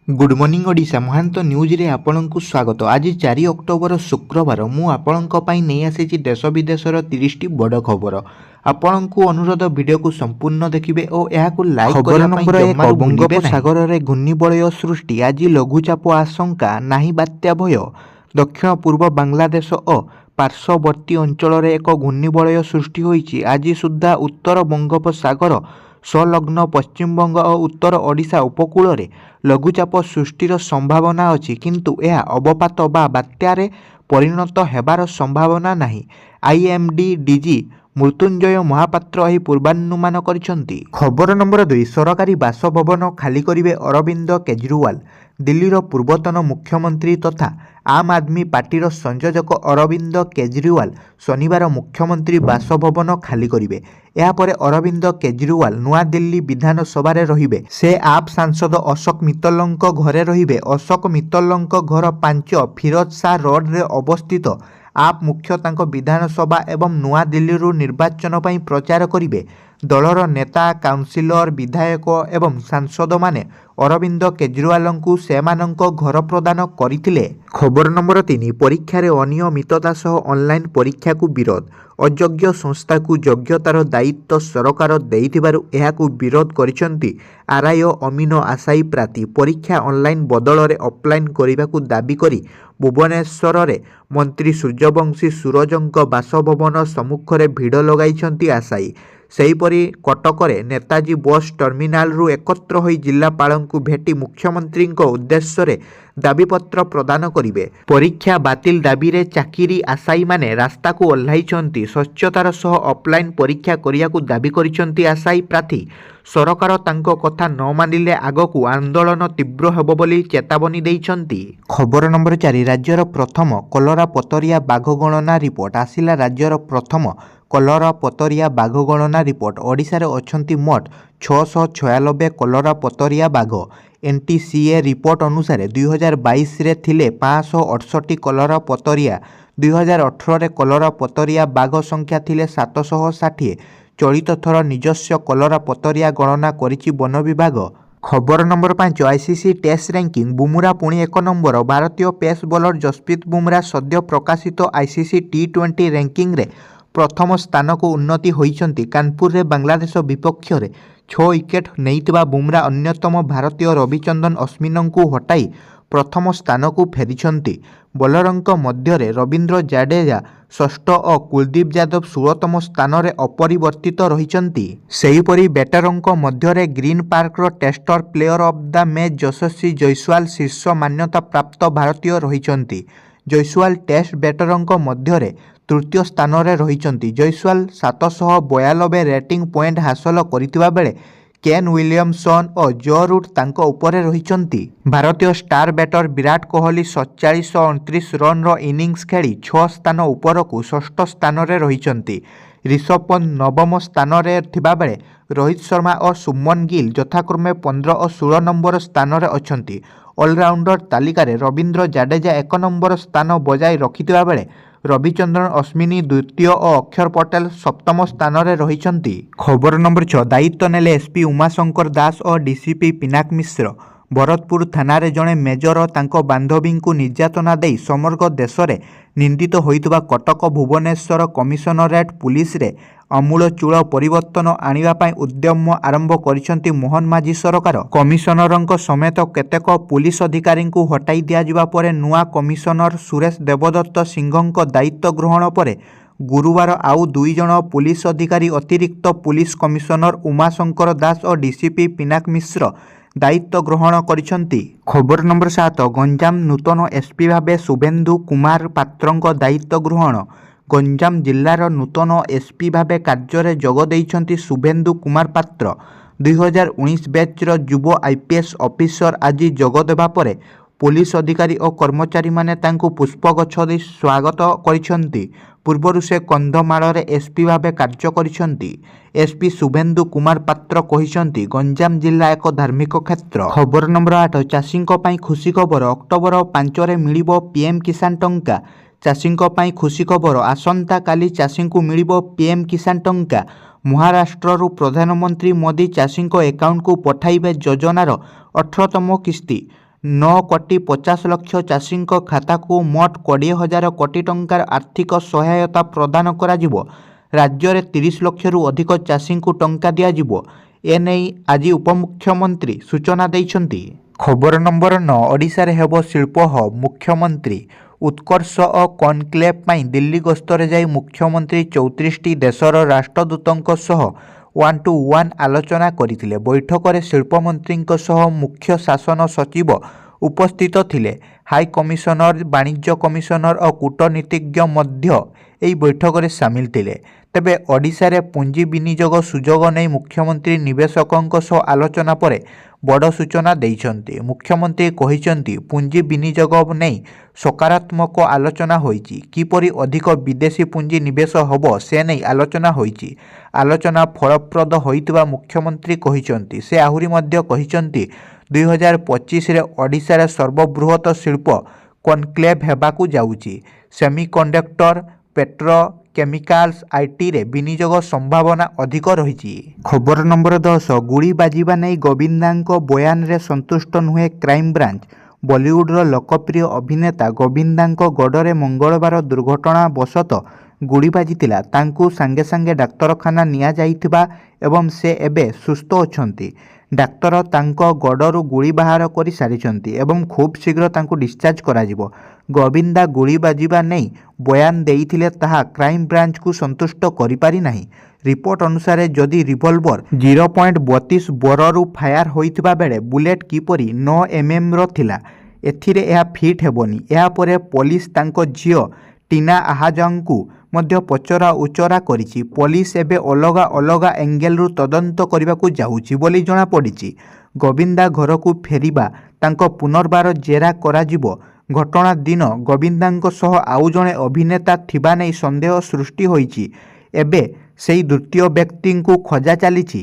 Good morning Odisha महांत news रे आपनकु स्वागत। आज 4 अक्टोबर शुक्रवार मु आपनक पई नै आसीछि देश विदेशर 30 टी बड़ खबर। आपनकु अनुरोध वीडियो को संपूर्ण देखिबे और एहाकु लाइक करिया नंबर 1 बंगोपसागर रे घूर्णिबलय सृष्टि। आज लघुचाप आशंका नाही बात्या भय। दक्षिण पूर्व बांग्लादेश और पार्श्ववर्ती अंचल रे एक घूर्णिबलय सृष्टि होईछि। आज सुद्धा उत्तर बंगोपसागर संलग्न पश्चिमबंग और उत्तर ओडिशा उपकूल रे लघुचाप सृष्टिर संभावना अछि, किंतु यह अवपात बा बात्यारे परिणत हेबार संभावना नाही। आईएमडी डीजी मृत्युंजय महापात्र एही पूर्वानुमान करिसंती। खबर नंबर 2 सरकारी बासभवन खाली करिवे अरविंद केजरीवाल। दिल्लीर पूर्वतन मुख्यमंत्री तथा आम आदमी पार्टीर संयोजक अरविंद केजरीवाल शनिवार मुख्यमंत्री बासभवन खाली करिवे। यापर अरविंद केजरीवाल नुआ दिल्ली विधानसभा रहिबे। से आप सांसद अशोक मित्तलଙ୍କ घरे रहिबे। अशोक मित्तलଙ୍କ घर 5 फिरोज शाह रोड रे अवस्थित। आप मुख्य तांको विधानसभा एवं नुआ दिल्ली निर्वाचन पई प्रचार करिवे। दलर नेता काउंसिलर विधायक एवं सांसद माने अरविंद केजरीवालଙ୍କୁ सेमानଙ୍କ घर प्रदान करथिले। खबर नंबर 3 परीक्षा रे अनियमितता सह ऑनलाइन परीक्षा को विरोध। अयोग्य संस्था को योग्यतार दायित्व सरकार देइथिबारु एहाकु विरोध करिसंती आरआई अमीनो आशाई प्रार्थी। परीक्षा ऑनलाइन बदल रे ऑफलाइन करिबाकु दाबी करी भुवनेश्वर रे मंत्री सूर्यवंशी सूरजंक बासभवन सम्मुखरे भिड़ लगाइछंती आशाई। सेहीपरि कटकरे नेताजी बस टर्मिनाल रु एकत्र होई जिल्लापालଙ୍କୁ भेटी मुख्यमंत्री उद्देश्य रे दाबीपत्र प्रदान करिवे। परीक्षा बातिल दाबी रे चाकिरी आशाई माने रास्ता को ओह्लाइछंती। स्वच्छतार सह ऑफलाइन परीक्षा करियाकु दाबी करिछंती आशाई प्रार्थी। सरकार तांको कथा न मानिले आगकु आंदोलन तीव्र हेबो बोली चेतावनी देइछंती। खबर नंबर 4 राज्यर प्रथम कलरा पतरिया बाघ गणना रिपोर्ट आसिला। राज्यर प्रथम कलरा पतरिया बाघ गणना रिपोर्ट। ओडिशा रे अछंती मोट 696 कलरा पतरिया बाघ। एनटीसीए रिपोर्ट अनुसार 2022 रे थिले 568 कलरा पतरिया। 2018 रे कलरा पतरिया बाघ संख्या थिले 760। चलित थर निजस्व कलरा पतरिया गणना करिछि वन विभाग। खबर number 5 ICC test ranking. Bumrah पुणी 1 नंबर। भारतीय पेस बॉलर जसप्रीत बुमरा सद्य प्रकाशित आईसीसी टी20 रैंकिंग रे प्रथम स्थान को उन्नति होइछंती। कानपुर रे बांग्लादेश विपक्ष रे 6 विकेट नैतिबा बुमरा अन्यतम भारतीय रविचंद्रन अश्विन को हटाई प्रथम स्थान को फेरिछंती। बॉलरंक मध्य रे रविंद्र जाडेजा षष्ठ और कुलदीप यादव 16तम स्थान रे अपरिवर्तित रहिछंती। सेहीपरि बैटरंक मध्य रे ग्रीन पार्क रो टेस्टर player of the match Yashasvi Jaiswal शीर्ष मान्यता प्राप्त भारतीय रहिछंती। जयसवाल टेस्ट बैटरंक मध्य रे तृतीय स्थान रे रहिछंती। जयसवाल 792 रेटिंग पॉइंट हासिल करितिबा बेले केन विलियमसन और जो रूट तांको उपरे रहिछंती। भारतीय star batter Virat Kohli 4729 run रो इनिंग्स खेली 6 स्थान उपरकू षष्ठ स्थान रे रहिछंती। ऋषभ पंत 9म स्थान रे थिबा बेले रोहित शर्मा और शुभमन गिल यथाक्रमे 15 और 16 नंबर स्थान रे अछंती। ऑलराउंडर तालिका रे रविंद्र जाडेजा 1 नंबर स्थान बजाय रखिथिबा बेले रविचंद्रन अश्विनी द्वितीय और अक्षर पटेल 7म स्थान रे रहिछंती। खबर नंबर 6 दायित्व नेले एसपी उमाशंकर दास और डीसीपी पिनाक मिश्र। भरतपुर थाना रे जणे मेजर तांको बांधवी को निर्यातना देई समग्र देश रे निंदित होइतबा कटक भुवनेश्वर कमिशनरेट पुलिस रे अमूलचूल परिवर्तन आनिबा पई उद्यम आरंभ करिसंती मोहन माझी सरकार। कमिशनरंक समेत केतेक पुलिस अधिकारी को हटाई दिया जिबा परे नुआ कमिशनर सुरेश देवदत्त सिंहंक दायित्व ग्रहण परे गुरुवार आउ 2 जण पुलिस अधिकारी अतिरिक्त पुलिस कमिशनर उमाशंकर दास और डीसीपी पिनाक मिश्र दायित्व ग्रहण करिसंती। खबर नंबर 7 गंजाम नूतन एसपी भाबे शुभेन्दु कुमार पात्रंक दायित्व ग्रहण। गंजाम जिल्लार नूतन एसपी भाबे कार्य जोग देइछंती शुभेन्दु कुमार पात्र। 2019 बैचर युव आईपीएस ऑफिसर आज जोग देबा परे पुलिस अधिकारी और कर्मचारी माने तांको पुष्पगछ दे स्वागत करिसंती। पूर्वरु से कंधमाल रे एसपी भाबे कार्य करिसंती। एसपी शुभेन्दु कुमार पात्र कहिसंती गंजाम जिल्ला एक धार्मिक क्षेत्र। खबर नंबर 8 चाषींको पई खुशी खबर। अक्टोबर 5 रे मिलिबो पीएम किसान टंका। चाषींको पई खुशी खबर। आसंता काली चाषींको मिलिबो पीएम किसान टंका। महाराष्ट्र प्रधानमंत्री मोदी चाषी अकाउंट को पठाइबे योजनार 18तम किस्ती। 9,50,00,000 ଚାଷୀଙ୍କ ଖାତାକୁ ମୋଟ 20,000 କୋଟି ଟଙ୍କାର ଆର୍ଥିକ ସହାୟତା ପ୍ରଦାନ କରାଯିବ। ରାଜ୍ୟରେ 30 ଲକ୍ଷରୁ ଅଧିକ ଚାଷୀଙ୍କୁ ଟଙ୍କା ଦିଆଯିବ। ଏନେଇ ଆଜି ଉପମୁଖ୍ୟମନ୍ତ୍ରୀ ସୂଚନା ଦେଇଛନ୍ତି। ଖବର ନମ୍ବର 9, ଓଡ଼ିଶାରେ ହେବ ଶିଳ୍ପ ହବ୍। ମୁଖ୍ୟମନ୍ତ୍ରୀ ଉତ୍କର୍ଷ ଓ କନକ୍ଲେଭ୍ ପାଇଁ ଦିଲ୍ଲୀ ଗସ୍ତରେ ଯାଇ ମୁଖ୍ୟମନ୍ତ୍ରୀ 34ଟି ଦେଶର ରାଷ୍ଟ୍ରଦୂତଙ୍କ ସହ 1-to-1 ଆଲୋଚନା କରିଥିଲେ। ବୈଠକରେ ଶିଳ୍ପମନ୍ତ୍ରୀଙ୍କ ସହ ମୁଖ୍ୟ ଶାସନ ସଚିବ ଉପସ୍ଥିତ ଥିଲେ। ହାଇ କମିଶନର, ବାଣିଜ୍ୟ କମିଶନର ଓ କୂଟନୀତିଜ୍ଞ ମଧ୍ୟ ଏହି ବୈଠକରେ ସାମିଲ ଥିଲେ। ତେବେ ଓଡ଼ିଶାରେ ପୁଞ୍ଜି ବିନିଯୋଗ ସୁଯୋଗ ନେଇ ମୁଖ୍ୟମନ୍ତ୍ରୀ ନିବେଶକଙ୍କ ସହ ଆଲୋଚନା ପରେ ବଡ଼ ସୂଚନା ଦେଇଛନ୍ତି। ମୁଖ୍ୟମନ୍ତ୍ରୀ କହିଛନ୍ତି, ପୁଞ୍ଜି ବିନିଯୋଗ ନେଇ ସକାରାତ୍ମକ ଆଲୋଚନା ହୋଇଛି। କିପରି ଅଧିକ ବିଦେଶୀ ପୁଞ୍ଜି ନିବେଶ ହେବ ସେ ନେଇ ଆଲୋଚନା ହୋଇଛି। ଆଲୋଚନା ଫଳପ୍ରଦ ହୋଇଥିବା ମୁଖ୍ୟମନ୍ତ୍ରୀ କହିଛନ୍ତି। ସେ ଆହୁରି ମଧ୍ୟ କହିଛନ୍ତି, 2025ରେ ଓଡ଼ିଶାରେ ସର୍ବବୃହତ ଶିଳ୍ପ କନକ୍ଲେଭ୍ ହେବାକୁ ଯାଉଛି। ସେମିକଣ୍ଡକ୍ଟର, ପେଟ୍ରୋ କେମିକାଲ୍ସ, ଆଇଟିରେ ବିନିଯୋଗ ସମ୍ଭାବନା ଅଧିକ ରହିଛି। ଖବର ନମ୍ବର 10, ଗୁଳି ବାଜିବା ନେଇ ଗୋବିନ୍ଦାଙ୍କ ବୟାନରେ ସନ୍ତୁଷ୍ଟ ନୁହେଁ କ୍ରାଇମବ୍ରାଞ୍ଚ। ବଲିଉଡର ଲୋକପ୍ରିୟ ଅଭିନେତା ଗୋବିନ୍ଦାଙ୍କ ଗୋଡ଼ରେ ମଙ୍ଗଳବାର ଦୁର୍ଘଟଣାବଶତଃ ଗୁଳି ବାଜିଥିଲା। ତାଙ୍କୁ ସାଙ୍ଗେ ସାଙ୍ଗେ ଡାକ୍ତରଖାନା ନିଆଯାଇଥିବା ଏବଂ ସେ ଏବେ ସୁସ୍ଥ ଅଛନ୍ତି। ଡାକ୍ତର ତାଙ୍କ ଗୋଡ଼ରୁ ଗୁଳି ବାହାର କରି ସାରିଛନ୍ତି ଏବଂ ଖୁବ୍ ଶୀଘ୍ର ତାଙ୍କୁ ଡିସଚାର୍ଜ କରାଯିବ। ଗୋବିନ୍ଦା ଗୁଳି ବାଜିବା ନେଇ ବୟାନ ଦେଇଥିଲେ ତାହା କ୍ରାଇମବ୍ରାଞ୍ଚକୁ ସନ୍ତୁଷ୍ଟ କରିପାରି ନାହିଁ। ରିପୋର୍ଟ ଅନୁସାରେ ଯଦି ରିଭଲଭର 0.32 ବୋରରୁ ଫାୟାର ହୋଇଥିବା ବେଳେ ବୁଲେଟ୍ କିପରି 9mm ଥିଲା, ଏଥିରେ ଏହା ଫିଟ୍ ହେବନି। ଏହାପରେ ପୋଲିସ ତାଙ୍କ ଝିଅ ଟିନା ଆହାଜାଙ୍କୁ ମଧ୍ୟ ପଚରା ଉଚରା କରିଛି। ପୋଲିସ ଏବେ ଅଲଗା ଅଲଗା ଏଙ୍ଗେଲରୁ ତଦନ୍ତ କରିବାକୁ ଯାଉଛି ବୋଲି ଜଣାପଡ଼ିଛି। ଗୋବିନ୍ଦା ଘରକୁ ଫେରିବା ତାଙ୍କ ପୁନର୍ବାର ଜେରା କରାଯିବ। ଘଟଣା ଦିନ ଗୋବିନ୍ଦାଙ୍କ ସହ ଆଉ ଜଣେ ଅଭିନେତା ଥିବା ନେଇ ସନ୍ଦେହ ସୃଷ୍ଟି ହୋଇଛି। ଏବେ ସେହି ତୃତୀୟ ବ୍ୟକ୍ତିଙ୍କୁ ଖୋଜା ଚାଲିଛି।